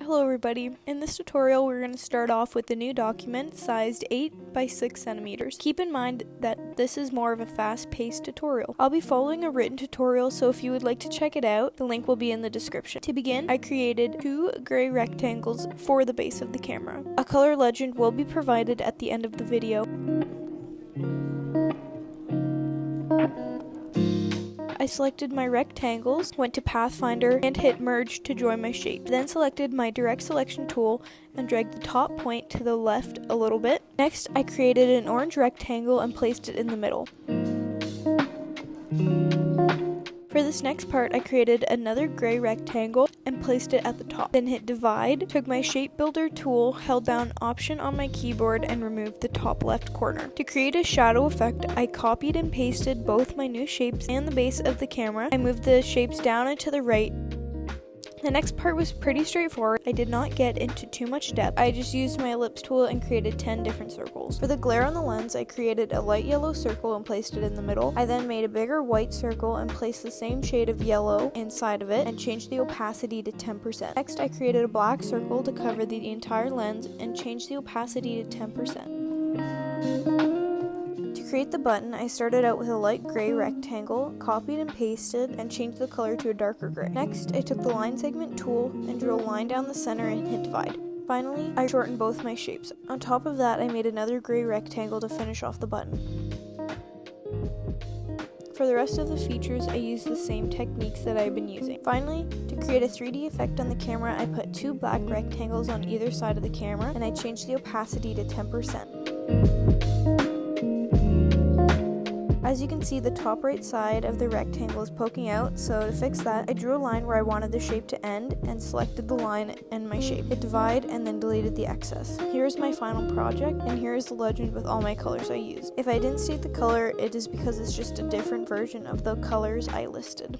Hello everybody. In this tutorial we're going to start off with a new document sized 8 by 6 centimeters. Keep in mind that this is more of a fast-paced tutorial. I'll be following a written tutorial, so if you would like to check it out, the link will be in the description. To begin, I created 2 gray rectangles for the base of the camera. A color legend will be provided at the end of the video. I selected my rectangles, went to Pathfinder, and hit merge to join my shape. Then selected my direct selection tool and dragged the top point to the left a little bit. Next, I created an orange rectangle and placed it in the middle. For this next part, I created another gray rectangle and placed it at the top. Then hit divide, took my shape builder tool, held down Option on my keyboard, and removed the top left corner. To create a shadow effect, I copied and pasted both my new shapes and the base of the camera. I moved the shapes down and to the right. The next part was pretty straightforward. I did not get into too much depth. I just used my ellipse tool and created 10 different circles. For the glare on the lens, I created a light yellow circle and placed it in the middle. I then made a bigger white circle and placed the same shade of yellow inside of it and changed the opacity to 10%. Next, I created a black circle to cover the entire lens and changed the opacity to 10%. To create the button, I started out with a light gray rectangle, copied and pasted, and changed the color to a darker gray. Next, I took the line segment tool and drew a line down the center and hit divide. Finally, I shortened both my shapes. On top of that, I made another gray rectangle to finish off the button. For the rest of the features, I used the same techniques that I've been using. Finally, to create a 3D effect on the camera, I put 2 black rectangles on either side of the camera, and I changed the opacity to 10%. As you can see, the top right side of the rectangle is poking out, so to fix that, I drew a line where I wanted the shape to end and selected the line and my shape. Hit divide and then deleted the excess. Here's my final project, and here is the legend with all my colors I used. If I didn't state the color, it is because it's just a different version of the colors I listed.